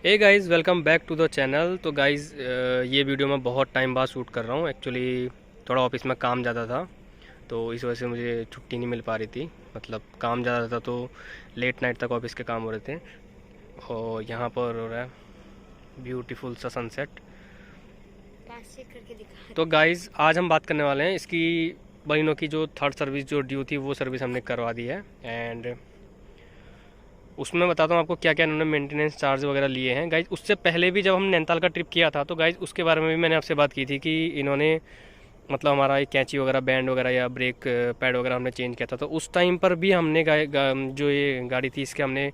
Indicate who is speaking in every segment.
Speaker 1: Hey guys, welcome back to the channel. तो guys, ये video मैं बहुत टाइम बाद शूट कर रहा हूँ। एक्चुअली थोड़ा ऑफिस में काम ज़्यादा था, तो इस वजह से मुझे छुट्टी नहीं मिल पा रही थी। मतलब काम ज़्यादा था तो लेट नाइट तक ऑफिस के काम हो रहे थे। और यहाँ पर हो रहा है ब्यूटीफुल सा सनसेट।
Speaker 2: पास चेक करके दिखा।
Speaker 1: तो गाइस, आज हम बात करने वाले हैं इसकी बलिनो की जो थर्ड सर्विस जो ड्यू थी, वो सर्विस हमने करवा दी है। एंड उसमें बताता हूँ आपको क्या क्या इन्होंने मेंटेनेंस चार्ज वगैरह लिए हैं। गाइज, उससे पहले भी जब हम नैनीताल का ट्रिप किया था तो गाइज उसके बारे में भी मैंने आपसे बात की थी कि इन्होंने मतलब हमारा एक कैंची वगैरह, बैंड वगैरह या ब्रेक पैड वगैरह हमने चेंज किया था। तो उस टाइम पर भी हमने जो ये गाड़ी थी इसके हमने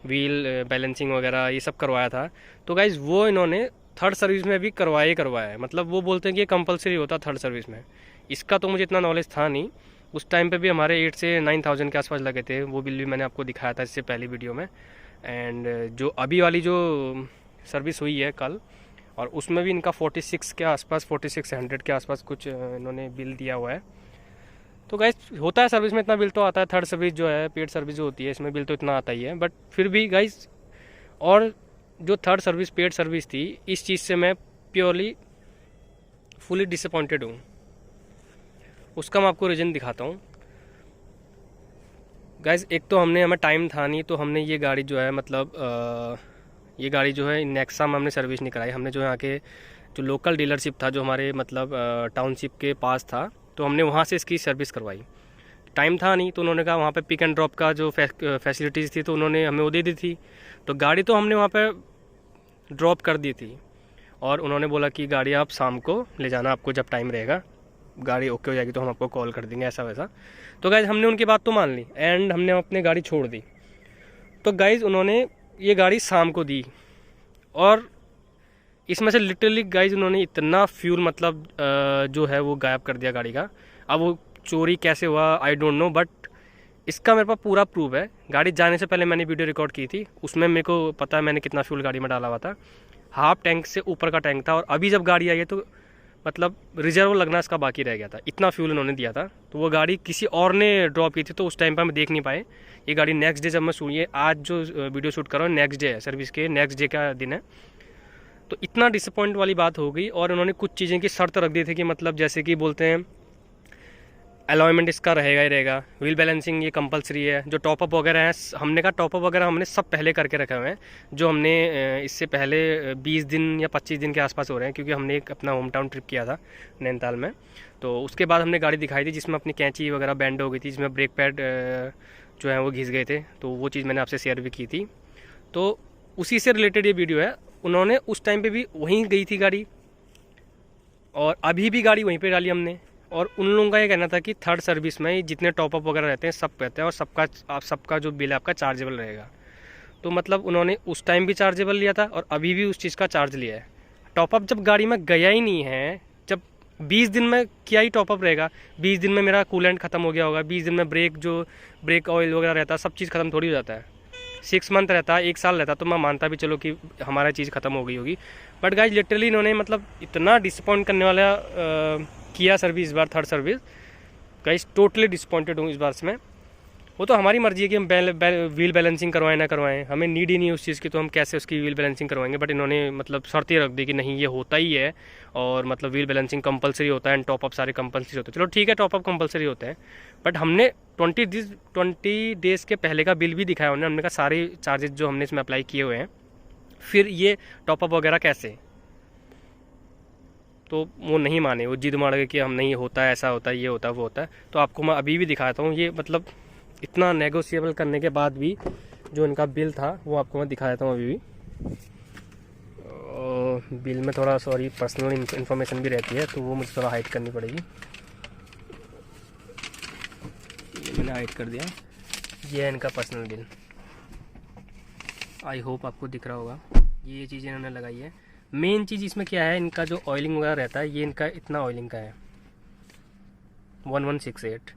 Speaker 1: व्हील बैलेंसिंग वगैरह ये सब करवाया था। तो गाइज वो इन्होंने थर्ड सर्विस में भी करवाया है। मतलब वो बोलते हैं कि ये कंपलसरी होता थर्ड सर्विस में। इसका तो मुझे इतना नॉलेज था नहीं। उस टाइम पे भी हमारे 8 से 9,000 के आसपास लगे थे। वो बिल भी मैंने आपको दिखाया था इससे पहली वीडियो में। एंड जो अभी वाली जो सर्विस हुई है कल, और उसमें भी इनका 46 के आसपास, 4600 के आसपास कुछ इन्होंने बिल दिया हुआ है। तो गाइस, होता है सर्विस में इतना बिल तो आता है। थर्ड सर्विस जो है, पेड सर्विस जो होती है, इसमें बिल तो इतना आता ही है। बट फिर भी गाइस, और जो थर्ड सर्विस पेड सर्विस थी, इस चीज़ से मैं प्योरली फुली डिसअपॉइंटेड हूँ। उसका मैं आपको रीज़न दिखाता हूँ। गाइज, एक तो हमें टाइम था नहीं, तो हमने ये गाड़ी जो है मतलब ये गाड़ी जो है नेक्सा में हमने सर्विस नहीं कराई। हमने जो यहाँ के जो लोकल डीलरशिप था, जो हमारे मतलब टाउनशिप के पास था, तो हमने वहाँ से इसकी सर्विस करवाई। टाइम था नहीं तो उन्होंने कहा वहाँ पे पिक एंड ड्रॉप का जो फैसिलिटीज़ थी तो उन्होंने हमें वो दे दी थी। तो गाड़ी तो हमने वहाँ पे ड्रॉप कर दी थी, और उन्होंने बोला कि गाड़ी आप शाम को ले जाना, आपको जब टाइम रहेगा, गाड़ी ओके हो जाएगी तो हम आपको कॉल कर देंगे, ऐसा वैसा। तो गाइज़, हमने उनकी बात तो मान ली एंड हमने अपनी गाड़ी छोड़ दी। तो गाइज़, उन्होंने ये गाड़ी शाम को दी, और इसमें से लिटरली गाइज़ उन्होंने इतना फ्यूल मतलब जो है वो गायब कर दिया गाड़ी का। अब वो चोरी कैसे हुआ आई डोंट नो, बट इसका मेरे पास पूरा प्रूफ है। गाड़ी जाने से पहले मैंने वीडियो रिकॉर्ड की थी, उसमें मेरे को पता है मैंने कितना फ्यूल गाड़ी में डाला हुआ था। हाफ टैंक से ऊपर का टैंक था, और अभी जब गाड़ी आई है तो मतलब रिजर्व लगना इसका बाकी रह गया था, इतना फ्यूल उन्होंने दिया था। तो वो गाड़ी किसी और ने ड्रॉप की थी, तो उस टाइम पर हम देख नहीं पाए। ये गाड़ी नेक्स्ट डे जब मैं सुनिए, आज जो वीडियो शूट कर रहा हूँ नेक्स्ट डे है, सर्विस के नेक्स्ट डे का दिन है। तो इतना डिसअपॉइंट वाली बात हो गई। और उन्होंने कुछ चीज़ें की शर्त रख दी थी कि मतलब जैसे कि बोलते हैं अलाइनमेंट इसका रहेगा ही रहेगा, व्हील बैलेंसिंग ये कंपलसरी है, जो टॉपअप वगैरह है हमने कहा टॉपअप वगैरह हमने सब पहले करके रखे हुए हैं। जो हमने इससे पहले 20 दिन या 25 दिन के आसपास हो रहे हैं, क्योंकि हमने एक अपना होम टाउन ट्रिप किया था नैनीताल में। तो उसके बाद हमने गाड़ी दिखाई थी जिसमें अपनी कैंची वगैरह बैंड हो गई थी, जिसमें ब्रेक पैड जो है वो घिस गए थे। तो वो चीज़ मैंने आपसे शेयर भी की थी। तो उसी से रिलेटेड ये वीडियो है। उन्होंने उस टाइम पे भी वहीं गई थी गाड़ी, और अभी भी गाड़ी वहीं पे डाली हमने। और उन लोगों का ये कहना था कि थर्ड सर्विस में जितने टॉपअप वगैरह रहते हैं सब कहते हैं, और सबका जो बिल है आपका चार्जेबल रहेगा। तो मतलब उन्होंने उस टाइम भी चार्जेबल लिया था और अभी भी उस चीज़ का चार्ज लिया है। टॉपअप जब गाड़ी में गया ही नहीं है, जब 20 दिन में क्या ही टॉपअप रहेगा। 20 दिन में मेरा कूलेंट ख़त्म हो गया होगा, 20 दिन में ब्रेक ऑयल वगैरह रहता है, सब चीज़ ख़त्म थोड़ी हो जाता है। 6 मंथ रहता है, 1 साल रहता, तो मैं मानता भी चलो कि हमारा चीज़ ख़त्म हो गई होगी। बट गाइज, लिटरली इन्होंने मतलब इतना डिसअपॉइंट करने वाला किया सर्विस इस बार, third service. Guys, totally disappointed हूँ इस बार से मैं। वो तो हमारी मर्जी है कि हम व्हील बैलेंसिंग करवाएं ना करवाएं, हमें नीड ही नहीं उस चीज़ की, तो हम कैसे उसकी व्हील बैलेंसिंग करवाएंगे। बट इन्होंने मतलब शर्त ही रख दी कि नहीं, ये होता ही है, और मतलब व्हील बैलेंसिंग कंपलसरी होता है एंड टॉपअप सारे कंपलसरी होते हैं। चलो ठीक है, टॉपअप कंपलसरी होते हैं, बट हमने 20 डेज़ के पहले का बिल भी दिखाया उन्होंने। हमने कहा सारे चार्जेस जो हमने इसमें अप्लाई किए हुए हैं, फिर ये टॉपअप वगैरह कैसे। तो वो नहीं माने, वो जिद मार गए कि हम नहीं, होता है, ऐसा होता है, ये होता है, वो होता है। तो आपको मैं अभी भी दिखाता हूँ, ये मतलब इतना नेगोशिएबल करने के बाद भी जो इनका बिल था वो आपको मैं दिखा देता हूँ अभी भी। बिल में थोड़ा सॉरी पर्सनल इन्फॉर्मेशन भी रहती है, तो वो मुझे थोड़ा हाइड करनी पड़ेगी। ये मैंने हाइड कर दिया। ये है इनका पर्सनल बिल, आई होप आपको दिख रहा होगा। ये चीज़ें इन्होंने लगाई है। मेन चीज़ इसमें क्या है, इनका जो ऑयलिंग वगैरह रहता है, ये इनका इतना ऑयलिंग का है 1168।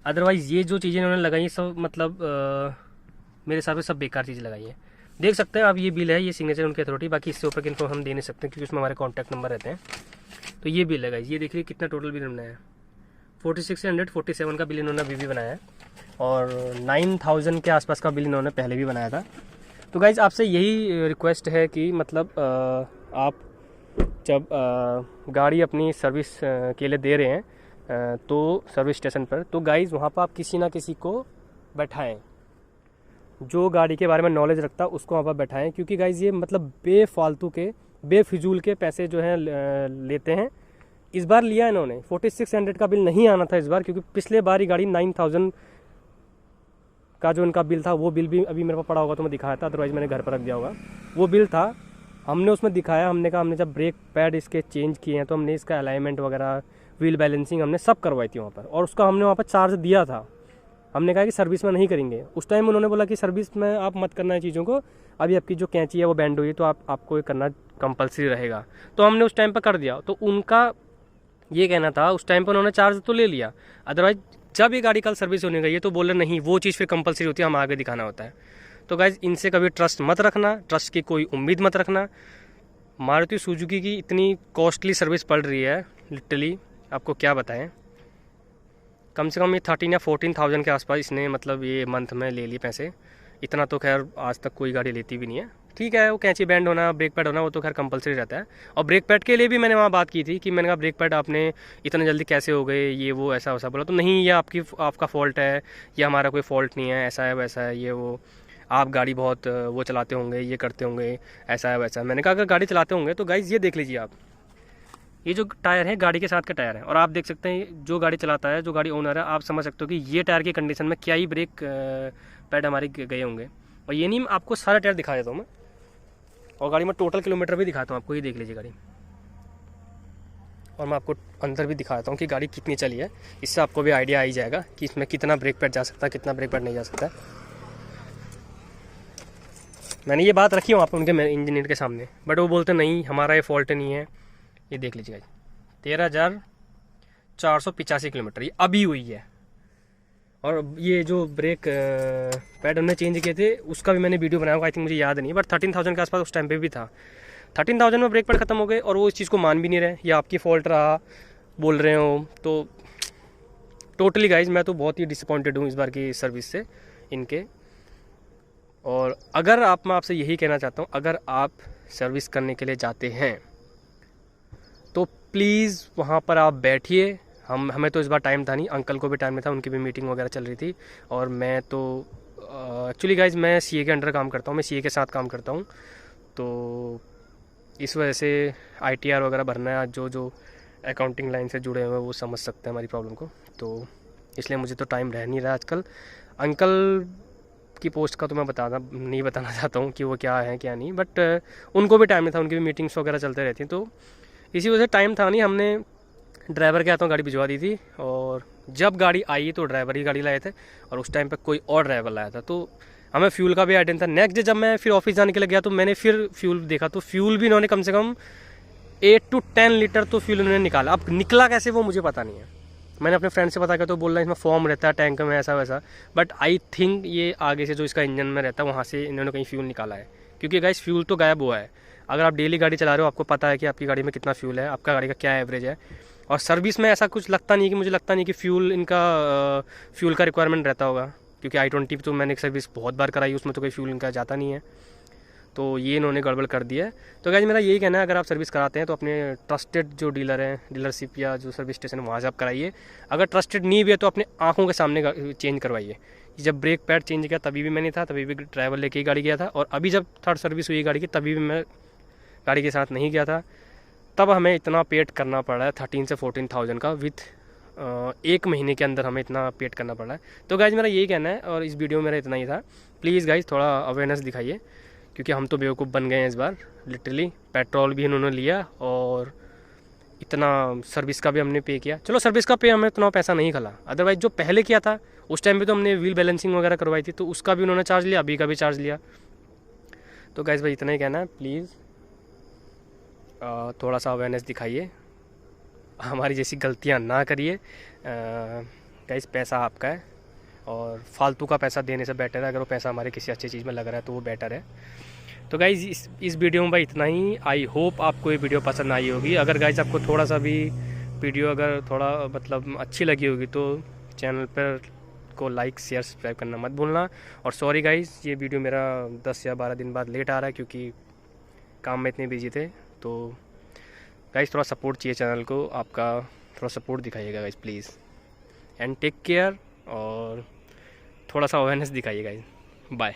Speaker 1: अदरवाइज़ ये जो चीज़ें इन्होंने लगाई हैं सब मतलब मेरे हिसाब से सब बेकार चीज़ लगाई है। देख सकते हैं आप, ये बिल है, ये सिग्नेचर उनकी अथॉरिटी, बाकी इससे ऊपर की इनको हम दे नहीं सकते क्योंकि उसमें हमारे कॉन्टैक्ट नंबर रहते हैं। तो ये बिल है गाइस, ये देखिए कितना टोटल बिल बनाया है। 4647 का बिल इन्होंने अभी भी बनाया है, और 9000 के आसपास का बिल इन्होंने पहले भी बनाया था। तो गाइज़ आपसे यही रिक्वेस्ट है कि मतलब आप जब गाड़ी अपनी सर्विस के लिए दे रहे हैं तो सर्विस स्टेशन पर, तो गाइज़ वहाँ पर आप किसी ना किसी को बैठाएं जो गाड़ी के बारे में नॉलेज रखता है, उसको वहाँ पर बैठाएं। क्योंकि गाइज़ ये मतलब बेफालतू के बेफिजूल के पैसे जो हैं लेते हैं। इस बार लिया इन्होंने 4600 का बिल नहीं आना था इस बार, क्योंकि पिछले बार ही गाड़ी 9000 का जो इनका बिल था, वो बिल भी अभी मेरे पास पड़ा होगा तो मैं दिखाया था, अदरवाइज़ मैंने घर पर रख दिया होगा। वो बिल था, हमने उसमें दिखाया, हमने कहा हमने जब ब्रेक पैड इसके चेंज किए हैं तो हमने इसका अलाइनमेंट वगैरह, व्हील बैलेंसिंग हमने सब करवाई थी वहाँ पर, और उसका हमने वहाँ पर चार्ज दिया था। हमने कहा कि सर्विस में नहीं करेंगे। उस टाइम उन्होंने बोला कि सर्विस में आप मत करना है चीज़ों को, अभी आपकी जो कैंची है वो बैंड हुई है तो आपको ये करना कंपलसरी रहेगा। तो हमने उस टाइम पर कर दिया। तो उनका ये कहना था उस टाइम पर उन्होंने चार्ज तो ले लिया, अदरवाइज जब ये गाड़ी कल सर्विस होने गई है तो बोल रहे नहीं वो चीज़ फिर कंपलसरी होती है, हम आगे दिखाना होता है। तो गाइज इनसे कभी ट्रस्ट मत रखना, ट्रस्ट की कोई उम्मीद मत रखना। मारुति सुजुकी की इतनी कॉस्टली सर्विस पड़ रही है, लिटरली आपको क्या बताएं। कम से कम ये 13 या 14,000 के आसपास इसने मतलब ये मंथ में ले लिए पैसे। इतना तो खैर आज तक कोई गाड़ी लेती भी नहीं है। ठीक है, वो कैंची बैंड होना, ब्रेक पैड होना, वो तो खैर कंपलसरी रहता है। और ब्रेक पैड के लिए भी मैंने वहाँ बात की थी कि मैंने कहा ब्रेक पैड आपने इतने जल्दी कैसे हो गए, ये वो ऐसा वैसा बोला। तो नहीं, ये आपका फॉल्ट है, ये हमारा कोई फॉल्ट नहीं है, ऐसा है वैसा है, ये वो आप गाड़ी बहुत वो चलाते होंगे, ये करते होंगे, ऐसा है वैसा है। मैंने कहा अगर गाड़ी चलाते होंगे तो गाइज़ ये देख लीजिए आप, ये जो टायर है गाड़ी के साथ का टायर है, और आप देख सकते हैं जो गाड़ी चलाता है, जो गाड़ी ओनर है, आप समझ सकते हो कि ये टायर की कंडीशन में क्या ही ब्रेक पैड हमारे गए होंगे। और ये नहीं, आपको सारा टायर दिखा देता हूँ मैं, और गाड़ी में टोटल किलोमीटर भी दिखाता हूँ आपको, ये देख लीजिए गाड़ी। और मैं आपको अंदर भी दिखाता हूँ कि गाड़ी कितनी चली है, इससे आपको भी आइडिया आ ही जाएगा कि इसमें कितना ब्रेक पैड जा सकता है, कितना ब्रेक पैड नहीं जा सकता है। मैंने ये बात रखी हूँ आप उनके इंजीनियर के सामने, बट वो बोलते नहीं हमारा ये फॉल्ट नहीं है। ये देख लीजिएगा 13,485 किलोमीटर ये अभी हुई है। और ये जो ब्रेक पैड उन्होंने चेंज किए थे उसका भी मैंने वीडियो बनाया होगा, आई थिंक मुझे याद नहीं, बट 13,000 के आसपास उस टाइम पे भी था। 13,000 में ब्रेक पैड ख़त्म हो गए और वो इस चीज़ को मान भी नहीं रहे, या आपकी फॉल्ट रहा बोल रहे हो। तो टोटली गाइज मैं तो बहुत ही डिसअपॉइंटेड हूँ इस बार की सर्विस से इनके। और अगर मैं आपसे यही कहना चाहता हूँ, अगर आप सर्विस करने के लिए जाते हैं तो प्लीज़ वहाँ पर आप बैठिए। हमें तो इस बार टाइम था नहीं, अंकल को भी टाइम नहीं था, उनकी भी मीटिंग वगैरह चल रही थी। और मैं तो एक्चुअली गाइज मैं सीए के अंडर काम करता हूँ, मैं सीए के साथ काम करता हूँ, तो इस वजह से आईटीआर वगैरह भरना है। जो अकाउंटिंग लाइन से जुड़े हुए हैं वो समझ सकते हैं हमारी प्रॉब्लम को, तो इसलिए मुझे तो टाइम रह नहीं रहा आजकल। अंकल की पोस्ट का तो मैं नहीं बताना चाहता हूँ कि वो क्या है क्या नहीं, बट उनको भी टाइम नहीं था, उनकी भी मीटिंग्स वगैरह चलते रहती हैं, तो इसी वजह से टाइम था नहीं। हमने ड्राइवर के हाथों गाड़ी भिजवा दी थी, और जब गाड़ी आई तो ड्राइवर ही गाड़ी लाए थे, और उस टाइम पे कोई और ड्राइवर लाया था, तो हमें फ्यूल का भी आइडिया था। नेक्स्ट डे जब मैं फिर ऑफिस जाने के लिए गया तो मैंने फिर फ्यूल देखा, तो फ्यूल भी इन्होंने कम से कम 8 to 10 लीटर तो फ्यूल इन्होंने निकाला। अब निकला कैसे वो मुझे पता नहीं है, मैंने अपने फ्रेंड से पता किया तो बोल रहा है इसमें फॉर्म रहता है टैंक में ऐसा वैसा, बट आई थिंक ये आगे से जो इसका इंजन में रहता है वहाँ से इन्होंने कहीं फ्यूल निकाला है, क्योंकि गाइस फ्यूल तो गायब हुआ है। अगर आप डेली गाड़ी चला रहे हो आपको पता है कि आपकी गाड़ी में कितना फ्यूल है, आपका गाड़ी का क्या एवरेज है। और सर्विस में ऐसा कुछ लगता नहीं कि मुझे लगता नहीं कि फ्यूल का रिक्वायरमेंट रहता होगा, क्योंकि i20 तो मैंने सर्विस बहुत बार कराई, उसमें तो कोई फ्यूल इनका जाता नहीं है। तो ये इन्होंने गड़बड़ कर दिया है। तो गाइस मेरा यही कहना है, अगर आप सर्विस कराते हैं तो अपने ट्रस्टेड जो डीलर हैं, डीलरशिप या जो सर्विस स्टेशन वहाँ से आप कराइए। अगर ट्रस्टेड नहीं भी है तो अपने आँखों के सामने चेंज करवाइए। जब ब्रेक पैड चेंज किया तभी भी मैं नहीं था, तभी भी ड्राइवर लेके ही गाड़ी गया था, और अभी जब थर्ड सर्विस हुई गाड़ी की तभी भी मैं गाड़ी के साथ नहीं गया था। तब हमें इतना पेड करना पड़ रहा है 13 से 14,000 का, विथ 1 महीने के अंदर हमें इतना पेड करना पड़ रहा है। तो गाइज मेरा यही कहना है, और इस वीडियो में मेरा इतना ही था। प्लीज़ गाइज थोड़ा अवेयरनेस दिखाइए, क्योंकि हम तो बेवकूफ़ बन गए हैं इस बार लिटरली। पेट्रोल भी इन्होंने लिया और इतना सर्विस का भी हमने पे किया। चलो सर्विस का पे हमें इतना पैसा नहीं खला, अदरवाइज जो पहले किया था उस टाइम पे तो हमने व्हील बैलेंसिंग वगैरह करवाई थी, तो उसका भी उन्होंने चार्ज लिया, अभी का भी चार्ज लिया। तो गाइज भाई इतना ही कहना है, प्लीज़ थोड़ा सा अवेयरनेस दिखाइए, हमारी जैसी गलतियां ना करिए। गाइस पैसा आपका है, और फालतू का पैसा देने से बेटर है अगर वो पैसा हमारे किसी अच्छी चीज़ में लग रहा है तो वो बेटर है। तो गाइस इस वीडियो में भाई इतना ही। आई होप आपको ये वीडियो पसंद आई होगी। अगर गाइस आपको थोड़ा सा भी वीडियो अगर थोड़ा मतलब अच्छी लगी होगी तो चैनल पर को लाइक शेयर सब्सक्राइब करना मत भूलना। और सॉरी गाइस, ये वीडियो मेरा 10 या 12 दिन बाद लेट आ रहा है क्योंकि काम में इतने बिजी थे। तो गाइस थोड़ा सपोर्ट चाहिए चैनल को, आपका थोड़ा सपोर्ट दिखाइएगा guys please. And take care और थोड़ा सा अवेयरनेस दिखाइएगा गाइस। बाय।